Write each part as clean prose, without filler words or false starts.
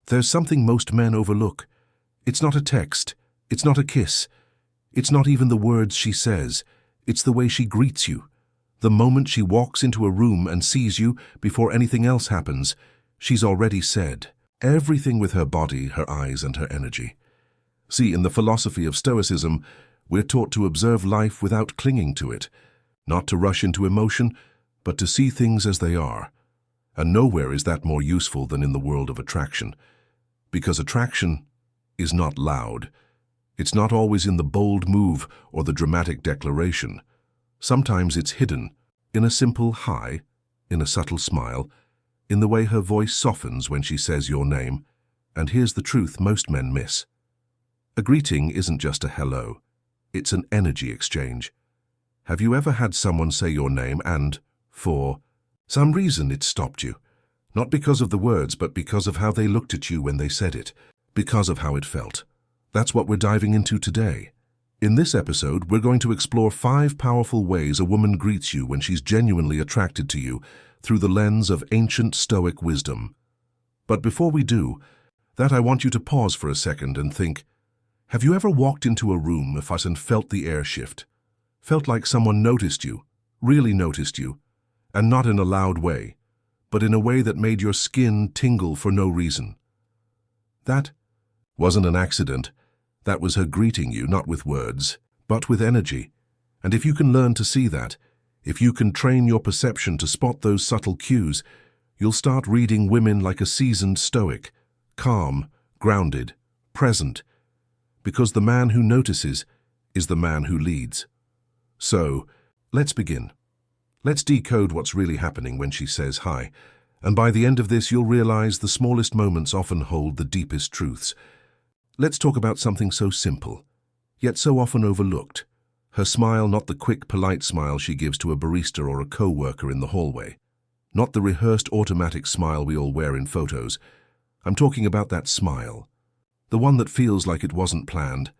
There's something most men overlook. It's not a text. It's not a kiss. It's not even the words she says. It's the way she greets you. The moment she walks into a room and sees you, before anything else happens, she's already said everything with her body, her eyes, and her energy. See, in the philosophy of Stoicism, we're taught to observe life without clinging to it, not to rush into emotion, but to see things as they are. And nowhere is that more useful than in the world of attraction. Because attraction is not loud. It's not always in the bold move or the dramatic declaration. Sometimes it's hidden, in a simple hi, in a subtle smile, in the way her voice softens when she says your name. And here's the truth most men miss. A greeting isn't just a hello. It's an energy exchange. Have you ever had someone say your name and, for some reason, it stopped you? Not because of the words, but because of how they looked at you when they said it, because of how it felt. That's what we're diving into today. In this episode, we're going to explore 5 powerful ways a woman greets you when she's genuinely attracted to you through the lens of ancient Stoic wisdom. But before we do that, I want you to pause for a second and think, have you ever walked into a room and felt the air shift? Felt like someone noticed you, really noticed you, and not in a loud way, but in a way that made your skin tingle for no reason? That wasn't an accident. That was her greeting you, not with words, but with energy. And if you can learn to see that, if you can train your perception to spot those subtle cues, you'll start reading women like a seasoned Stoic, calm, grounded, present, because the man who notices is the man who leads. So, let's begin. Let's decode what's really happening when she says hi, and by the end of this you'll realize the smallest moments often hold the deepest truths. Let's talk about something so simple, yet so often overlooked. Her smile, not the quick, polite smile she gives to a barista or a co-worker in the hallway. Not the rehearsed automatic smile we all wear in photos. I'm talking about that smile. The one that feels like it wasn't planned.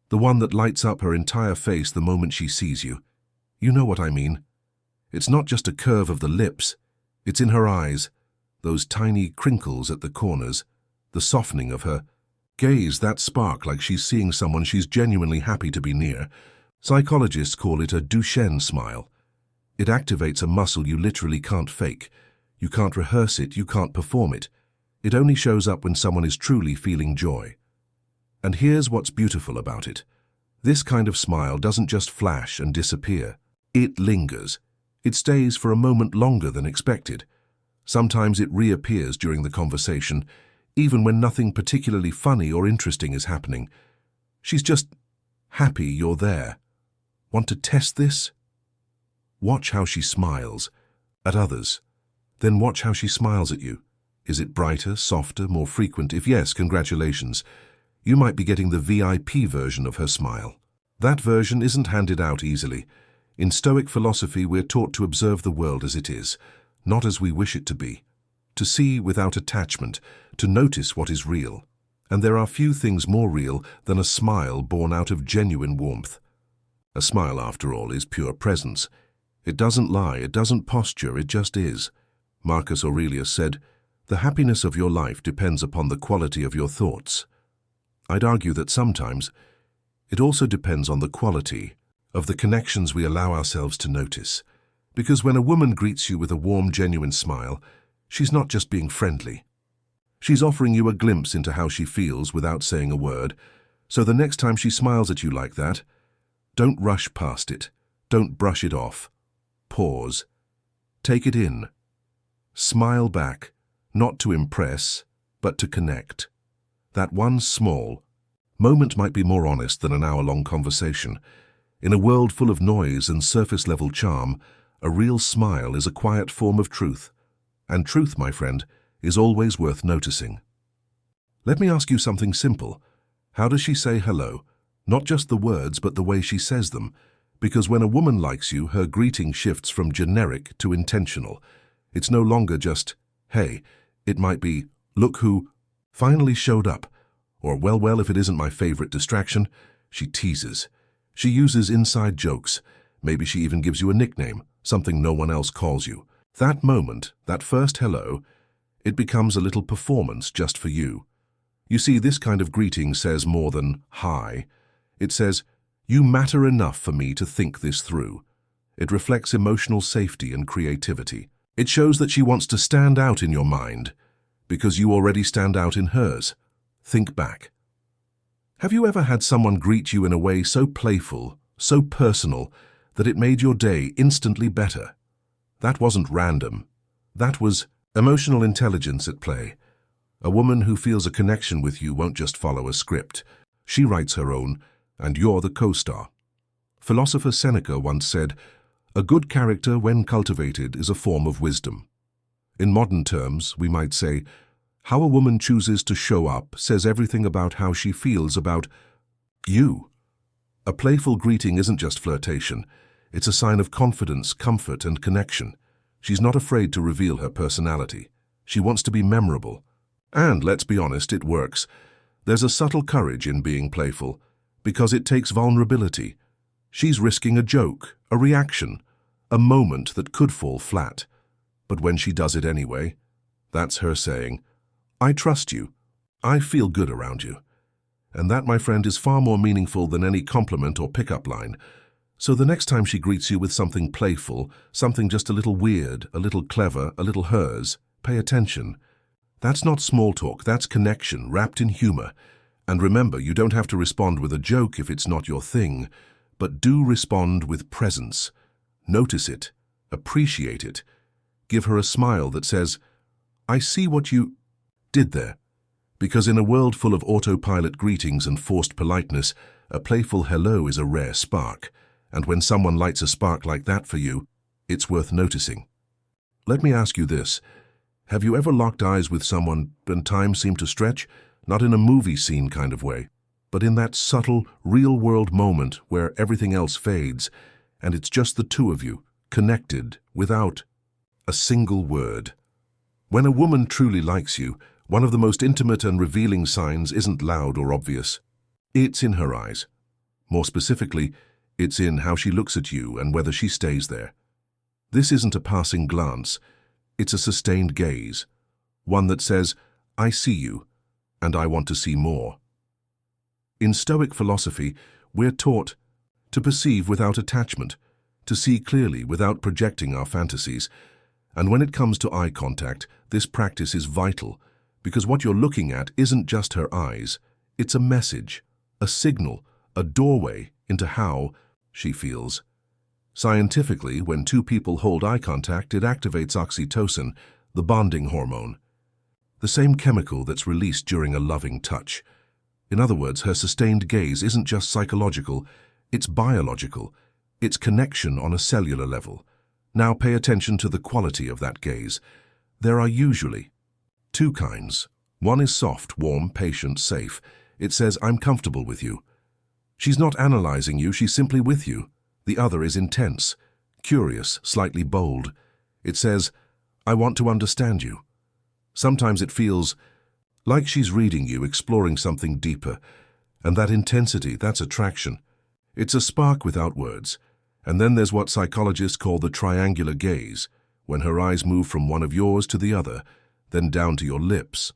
The one that lights up her entire face the moment she sees you. You know what I mean. It's not just a curve of the lips. It's in her eyes. Those tiny crinkles at the corners. The softening of her gaze, that spark like she's seeing someone she's genuinely happy to be near. Psychologists call it a Duchenne smile. It activates a muscle you literally can't fake. You can't rehearse it, you can't perform it. It only shows up when someone is truly feeling joy. And here's what's beautiful about it. This kind of smile doesn't just flash and disappear. It lingers. It stays for a moment longer than expected. Sometimes it reappears during the conversation, even when nothing particularly funny or interesting is happening. She's just happy you're there. Want to test this? Watch how she smiles at others. Then watch how she smiles at you. Is it brighter, softer, more frequent? If yes, congratulations. You might be getting the VIP version of her smile. That version isn't handed out easily. In Stoic philosophy, we're taught to observe the world as it is, not as we wish it to be. To see without attachment, to notice what is real. And there are few things more real than a smile born out of genuine warmth. A smile, after all, is pure presence. It doesn't lie, it doesn't posture, it just is. Marcus Aurelius said, "The happiness of your life depends upon the quality of your thoughts." I'd argue that sometimes it also depends on the quality of the connections we allow ourselves to notice. Because when a woman greets you with a warm, genuine smile, she's not just being friendly. She's offering you a glimpse into how she feels without saying a word. So the next time she smiles at you like that, don't rush past it. Don't brush it off. Pause. Take it in. Smile back, not to impress, but to connect. That one small moment might be more honest than an hour-long conversation. In a world full of noise and surface-level charm, a real smile is a quiet form of truth. And truth, my friend, is always worth noticing. Let me ask you something simple. How does she say hello? Not just the words, but the way she says them. Because when a woman likes you, her greeting shifts from generic to intentional. It's no longer just, hey. It might be, look who finally showed up. Or, well, if it isn't my favorite distraction, she teases. She uses inside jokes. Maybe she even gives you a nickname, something no one else calls you. That moment, that first hello, it becomes a little performance just for you. You see, this kind of greeting says more than hi. It says, "You matter enough for me to think this through." It reflects emotional safety and creativity. It shows that she wants to stand out in your mind because you already stand out in hers. Think back. Have you ever had someone greet you in a way so playful, so personal, that it made your day instantly better? That wasn't random. That was emotional intelligence at play. A woman who feels a connection with you won't just follow a script. She writes her own, and you're the co-star. Philosopher Seneca once said, "A good character, when cultivated, is a form of wisdom." In modern terms, we might say, how a woman chooses to show up says everything about how she feels about you. A playful greeting isn't just flirtation. It's a sign of confidence, comfort, and connection. She's not afraid to reveal her personality. She wants to be memorable. And, let's be honest, it works. There's a subtle courage in being playful, because it takes vulnerability. She's risking a joke, a reaction, a moment that could fall flat. But when she does it anyway, that's her saying, "I trust you. I feel good around you." And that, my friend, is far more meaningful than any compliment or pickup line. So the next time she greets you with something playful, something just a little weird, a little clever, a little hers, pay attention. That's not small talk, that's connection wrapped in humor. And remember, you don't have to respond with a joke if it's not your thing, but do respond with presence. Notice it, appreciate it. Give her a smile that says, "I see what you did there." Because in a world full of autopilot greetings and forced politeness, a playful hello is a rare spark. And when someone lights a spark like that for you, it's worth noticing. Let me ask you this. Have you ever locked eyes with someone and time seemed to stretch? Not in a movie scene kind of way, but in that subtle, real-world moment where everything else fades, and it's just the two of you, connected, without a single word. When a woman truly likes you, one of the most intimate and revealing signs isn't loud or obvious. It's in her eyes. More specifically, it's in how she looks at you and whether she stays there. This isn't a passing glance. It's a sustained gaze, one that says, "I see you, and I want to see more." In Stoic philosophy, we're taught to perceive without attachment, to see clearly without projecting our fantasies. And when it comes to eye contact, this practice is vital, because what you're looking at isn't just her eyes. It's a message, a signal, a doorway into how she feels. Scientifically, when two people hold eye contact, it activates oxytocin, the bonding hormone, the same chemical that's released during a loving touch. In other words, her sustained gaze isn't just psychological, it's biological. It's connection on a cellular level. Now pay attention to the quality of that gaze. There are usually two kinds. One is soft, warm, patient, safe. It says, "I'm comfortable with you." She's not analyzing you, she's simply with you. The other is intense, curious, slightly bold. It says, "I want to understand you." Sometimes it feels like she's reading you, exploring something deeper. And that intensity, that's attraction. It's a spark without words. And then there's what psychologists call the triangular gaze, when her eyes move from one of yours to the other, then down to your lips.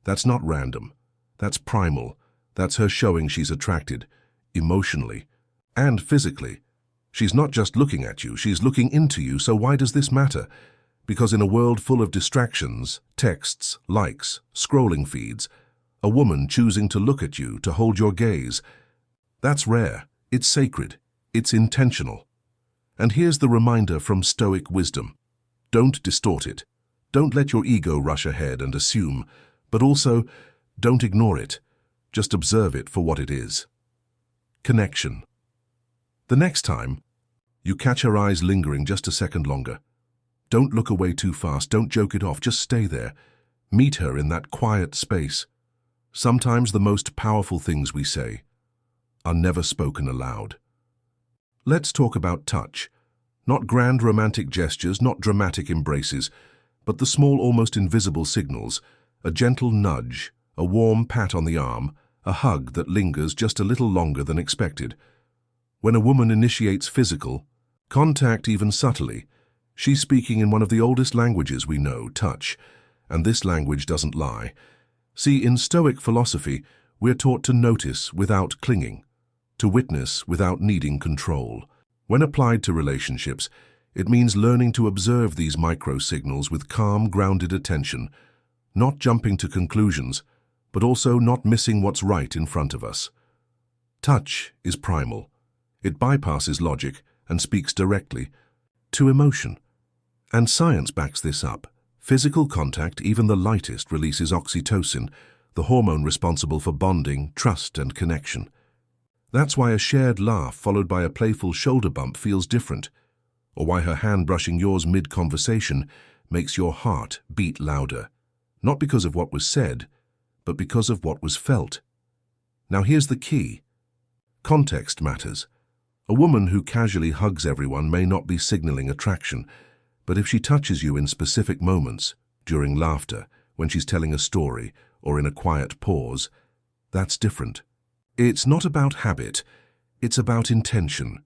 That's not random. That's primal. That's her showing she's attracted, emotionally and physically. She's not just looking at you, she's looking into you. So why does this matter? Because in a world full of distractions, texts, likes, scrolling feeds, a woman choosing to look at you, to hold your gaze, that's rare, it's sacred, it's intentional. And here's the reminder from Stoic wisdom. Don't distort it. Don't let your ego rush ahead and assume, but also don't ignore it. Just observe it for what it is. Connection. The next time, you catch her eyes lingering just a second longer. Don't look away too fast, don't joke it off, just stay there. Meet her in that quiet space. Sometimes the most powerful things we say are never spoken aloud. Let's talk about touch. Not grand romantic gestures, not dramatic embraces, but the small, almost invisible signals, a gentle nudge, a warm pat on the arm, a hug that lingers just a little longer than expected. When a woman initiates physical contact, even subtly, she's speaking in one of the oldest languages we know, touch, and this language doesn't lie. See, in Stoic philosophy, we're taught to notice without clinging, to witness without needing control. When applied to relationships, it means learning to observe these micro-signals with calm, grounded attention, not jumping to conclusions, but also not missing what's right in front of us. Touch is primal. It bypasses logic and speaks directly to emotion. And science backs this up. Physical contact, even the lightest, releases oxytocin, the hormone responsible for bonding, trust, and connection. That's why a shared laugh followed by a playful shoulder bump feels different, or why her hand brushing yours mid-conversation makes your heart beat louder. Not because of what was said, but because of what was felt. Now here's the key. Context matters. A woman who casually hugs everyone may not be signaling attraction, but if she touches you in specific moments, during laughter, when she's telling a story, or in a quiet pause, that's different. It's not about habit, it's about intention.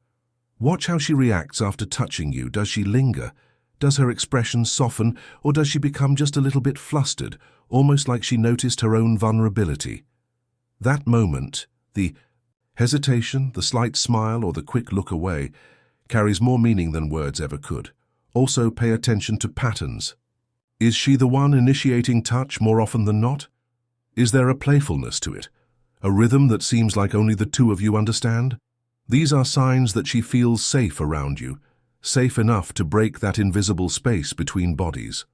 Watch how she reacts after touching you. Does she linger? Does her expression soften, or does she become just a little bit flustered, almost like she noticed her own vulnerability? That moment, the hesitation, the slight smile, or the quick look away, carries more meaning than words ever could. Also, pay attention to patterns. Is she the one initiating touch more often than not? Is there a playfulness to it? A rhythm that seems like only the two of you understand? These are signs that she feels safe around you, safe enough to break that invisible space between bodies.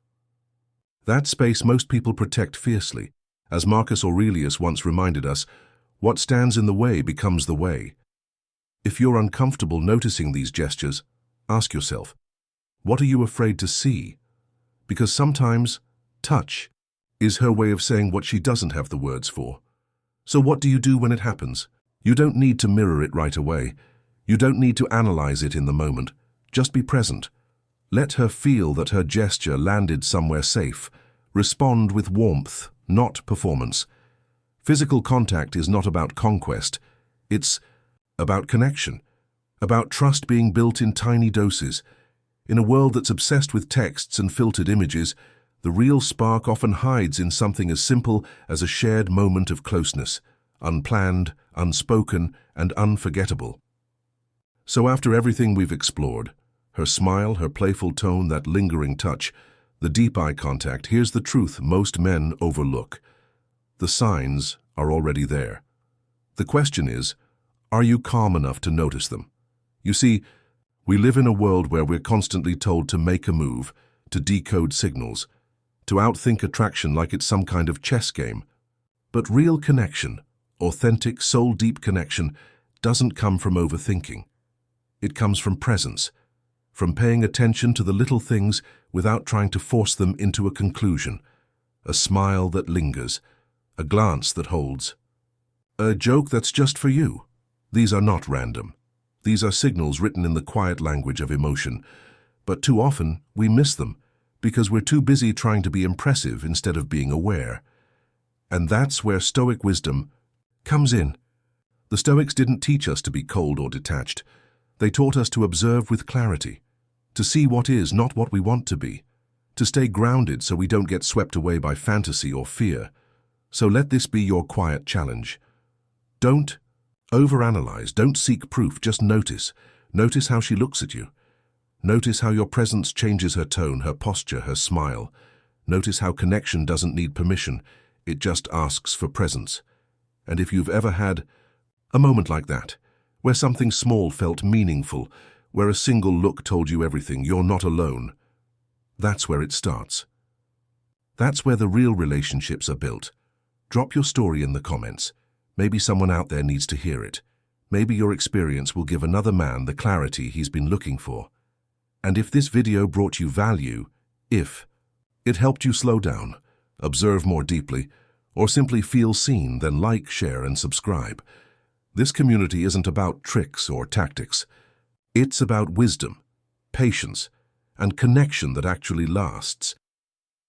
That space most people protect fiercely. As Marcus Aurelius once reminded us, what stands in the way becomes the way. If you're uncomfortable noticing these gestures, ask yourself, what are you afraid to see? Because sometimes, touch is her way of saying what she doesn't have the words for. So what do you do when it happens? You don't need to mirror it right away. You don't need to analyze it in the moment. Just be present. Let her feel that her gesture landed somewhere safe. Respond with warmth, not performance. Physical contact is not about conquest. It's about connection, about trust being built in tiny doses. In a world that's obsessed with texts and filtered images, the real spark often hides in something as simple as a shared moment of closeness, unplanned, unspoken, and unforgettable. So after everything we've explored, her smile, her playful tone, that lingering touch, the deep eye contact, here's the truth most men overlook. The signs are already there. The question is, are you calm enough to notice them? You see, we live in a world where we're constantly told to make a move, to decode signals, to outthink attraction like it's some kind of chess game. But real connection, authentic, soul-deep connection, doesn't come from overthinking. It comes from presence, from paying attention to the little things without trying to force them into a conclusion. A smile that lingers, a glance that holds, a joke that's just for you. These are not random. These are signals written in the quiet language of emotion. But too often, we miss them because we're too busy trying to be impressive instead of being aware. And that's where Stoic wisdom comes in. The Stoics didn't teach us to be cold or detached. They taught us to observe with clarity, to see what is, not what we want to be, to stay grounded so we don't get swept away by fantasy or fear. So let this be your quiet challenge. Don't overanalyze, don't seek proof, just notice. Notice how she looks at you. Notice how your presence changes her tone, her posture, her smile. Notice how connection doesn't need permission, it just asks for presence. And if you've ever had a moment like that, where something small felt meaningful, where a single look told you everything, you're not alone. That's where it starts. That's where the real relationships are built. Drop your story in the comments. Maybe someone out there needs to hear it. Maybe your experience will give another man the clarity he's been looking for. And if this video brought you value, if it helped you slow down, observe more deeply, or simply feel seen, then like, share, and subscribe. This community isn't about tricks or tactics. It's about wisdom, patience, and connection that actually lasts.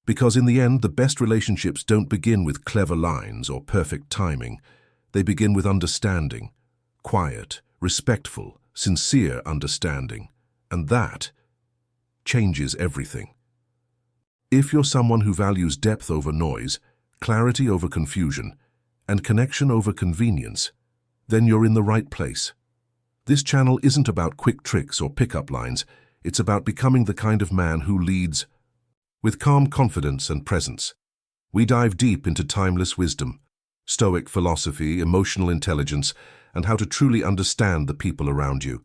Because in the end, the best relationships don't begin with clever lines or perfect timing. They begin with understanding, quiet, respectful, sincere understanding. And that changes everything. If you're someone who values depth over noise, clarity over confusion, and connection over convenience, then you're in the right place. This channel isn't about quick tricks or pickup lines. It's about becoming the kind of man who leads with calm confidence and presence. We dive deep into timeless wisdom, stoic philosophy, emotional intelligence, and how to truly understand the people around you.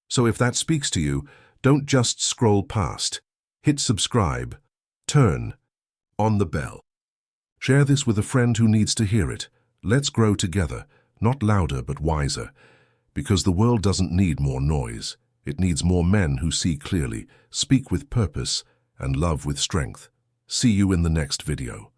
So if that speaks to you, don't just scroll past. Hit subscribe, turn on the bell. Share this with a friend who needs to hear it. Let's grow together, not louder but wiser. Because the world doesn't need more noise. It needs more men who see clearly, speak with purpose, and love with strength. See you in the next video.